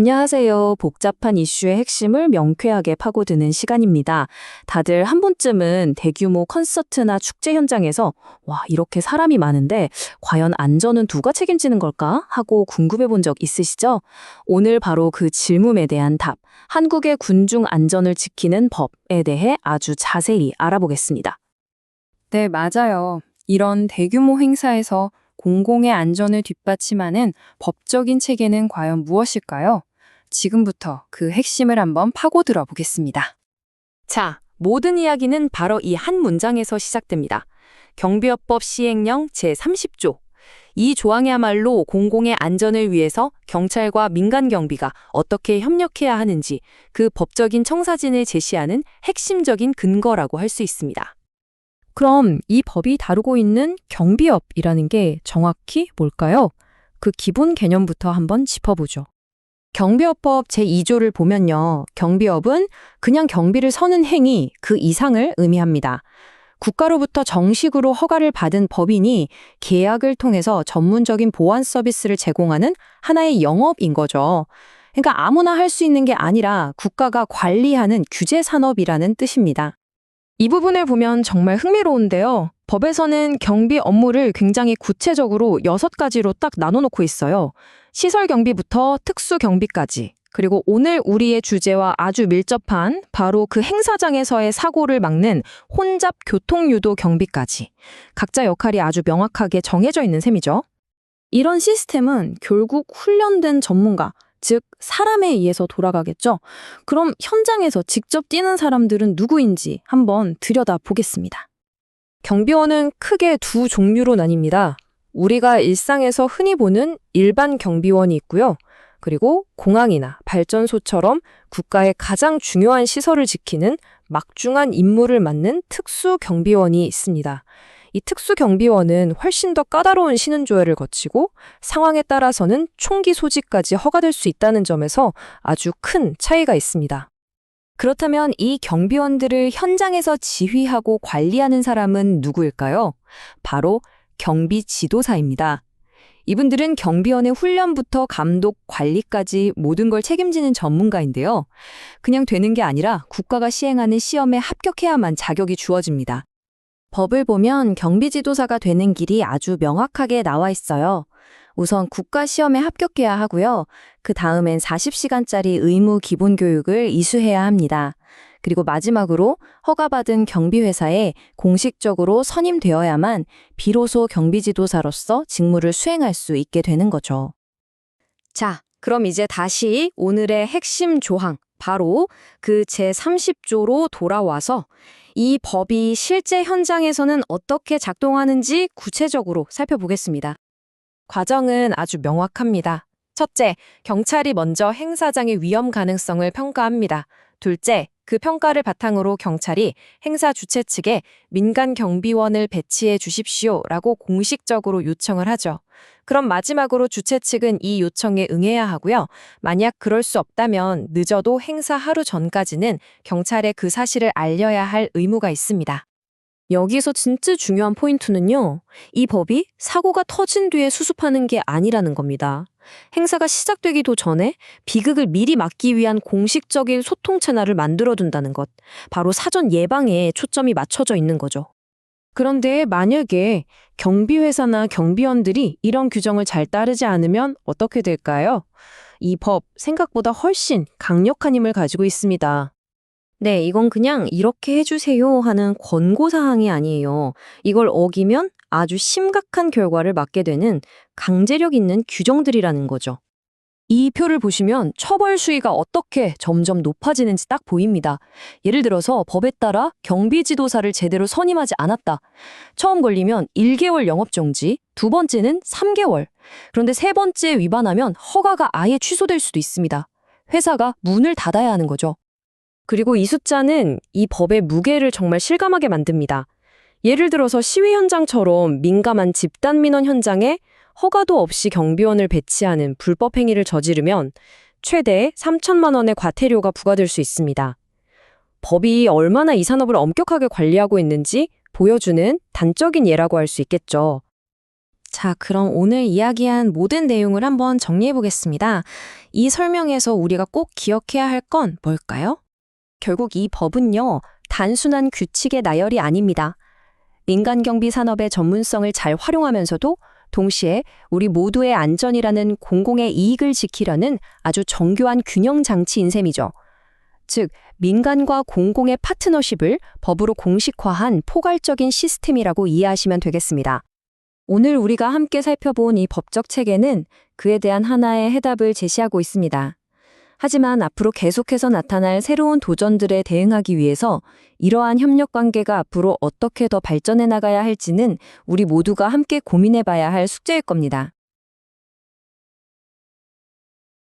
안녕하세요. 복잡한 이슈의 핵심을 명쾌하게 파고드는 시간입니다. 다들 한 번쯤은 대규모 콘서트나 축제 현장에서 와, 이렇게 사람이 많은데 과연 안전은 누가 책임지는 걸까? 하고 궁금해 본 적 있으시죠? 오늘 바로 그 질문에 대한 답, 한국의 군중 안전을 지키는 법에 대해 아주 자세히 알아보겠습니다. 네, 맞아요. 이런 대규모 행사에서 공공의 안전을 뒷받침하는 법적인 체계는 과연 무엇일까요? 지금부터 그 핵심을 한번 파고들어 보겠습니다. 자, 모든 이야기는 바로 이 한 문장에서 시작됩니다. 경비업법 시행령 제30조. 이 조항이야말로 공공의 안전을 위해서 경찰과 민간 경비가 어떻게 협력해야 하는지 그 법적인 청사진을 제시하는 핵심적인 근거라고 할 수 있습니다. 그럼 이 법이 다루고 있는 경비업이라는 게 정확히 뭘까요? 그 기본 개념부터 한번 짚어보죠. 경비업법 제2조를 보면요. 경비업은 그냥 경비를 서는 행위 그 이상을 의미합니다. 국가로부터 정식으로 허가를 받은 법인이 계약을 통해서 전문적인 보안 서비스를 제공하는 하나의 영업인 거죠. 그러니까 아무나 할 수 있는 게 아니라 국가가 관리하는 규제 산업이라는 뜻입니다. 이 부분을 보면 정말 흥미로운데요. 법에서는 경비 업무를 굉장히 구체적으로 6가지로 딱 나눠놓고 있어요. 시설 경비부터 특수 경비까지. 그리고 오늘 우리의 주제와 아주 밀접한 바로 그 행사장에서의 사고를 막는 혼잡 교통유도 경비까지. 각자 역할이 아주 명확하게 정해져 있는 셈이죠. 이런 시스템은 결국 훈련된 전문가, 즉 사람에 의해서 돌아가겠죠. 그럼 현장에서 직접 뛰는 사람들은 누구인지 한번 들여다보겠습니다. 경비원은 크게 두 종류로 나뉩니다. 우리가 일상에서 흔히 보는 일반 경비원이 있고요. 그리고 공항이나 발전소처럼 국가의 가장 중요한 시설을 지키는 막중한 임무를 맡는 특수 경비원이 있습니다. 이 특수 경비원은 훨씬 더 까다로운 신은조회를 거치고 상황에 따라서는 총기 소지까지 허가될 수 있다는 점에서 아주 큰 차이가 있습니다. 그렇다면 이 경비원들을 현장에서 지휘하고 관리하는 사람은 누구일까요? 바로 경비 지도사입니다. 이분들은 경비원의 훈련부터 감독, 관리까지 모든 걸 책임지는 전문가인데요. 그냥 되는 게 아니라 국가가 시행하는 시험에 합격해야만 자격이 주어집니다. 법을 보면 경비지도사가 되는 길이 아주 명확하게 나와 있어요. 우선 국가시험에 합격해야 하고요. 그 다음엔 40시간짜리 의무 기본교육을 이수해야 합니다. 그리고 마지막으로 허가받은 경비회사에 공식적으로 선임되어야만 비로소 경비지도사로서 직무를 수행할 수 있게 되는 거죠. 자, 그럼 이제 다시 오늘의 핵심 조항, 바로 그 제30조로 돌아와서 이 법이 실제 현장에서는 어떻게 작동하는지 구체적으로 살펴보겠습니다. 과정은 아주 명확합니다. 첫째, 경찰이 먼저 행사장의 위험 가능성을 평가합니다. 둘째, 그 평가를 바탕으로 경찰이 행사 주최 측에 민간 경비원을 배치해 주십시오라고 공식적으로 요청을 하죠. 그럼 마지막으로 주최 측은 이 요청에 응해야 하고요. 만약 그럴 수 없다면 늦어도 행사 하루 전까지는 경찰에 그 사실을 알려야 할 의무가 있습니다. 여기서 진짜 중요한 포인트는요. 이 법이 사고가 터진 뒤에 수습하는 게 아니라는 겁니다. 행사가 시작되기도 전에 비극을 미리 막기 위한 공식적인 소통 채널을 만들어둔다는 것. 바로 사전 예방에 초점이 맞춰져 있는 거죠. 그런데 만약에 경비회사나 경비원들이 이런 규정을 잘 따르지 않으면 어떻게 될까요? 이 법 생각보다 훨씬 강력한 힘을 가지고 있습니다. 네, 이건 그냥 이렇게 해주세요 하는 권고사항이 아니에요. 이걸 어기면 아주 심각한 결과를 맞게 되는 강제력 있는 규정들이라는 거죠. 이 표를 보시면 처벌 수위가 어떻게 점점 높아지는지 딱 보입니다. 예를 들어서 법에 따라 경비지도사를 제대로 선임하지 않았다. 처음 걸리면 1개월 영업정지, 두 번째는 3개월. 그런데 세 번째 위반하면 허가가 아예 취소될 수도 있습니다. 회사가 문을 닫아야 하는 거죠. 그리고 이 숫자는 이 법의 무게를 정말 실감하게 만듭니다. 예를 들어서 시위 현장처럼 민감한 집단 민원 현장에 허가도 없이 경비원을 배치하는 불법 행위를 저지르면 최대 3천만 원의 과태료가 부과될 수 있습니다. 법이 얼마나 이 산업을 엄격하게 관리하고 있는지 보여주는 단적인 예라고 할 수 있겠죠. 자, 그럼 오늘 이야기한 모든 내용을 한번 정리해 보겠습니다. 이 설명에서 우리가 꼭 기억해야 할 건 뭘까요? 결국 이 법은요, 단순한 규칙의 나열이 아닙니다. 민간경비 산업의 전문성을 잘 활용하면서도 동시에 우리 모두의 안전이라는 공공의 이익을 지키려는 아주 정교한 균형 장치인 셈이죠. 즉, 민간과 공공의 파트너십을 법으로 공식화한 포괄적인 시스템이라고 이해하시면 되겠습니다. 오늘 우리가 함께 살펴본 이 법적 체계는 그에 대한 하나의 해답을 제시하고 있습니다. 하지만 앞으로 계속해서 나타날 새로운 도전들에 대응하기 위해서 이러한 협력 관계가 앞으로 어떻게 더 발전해 나가야 할지는 우리 모두가 함께 고민해 봐야 할 숙제일 겁니다.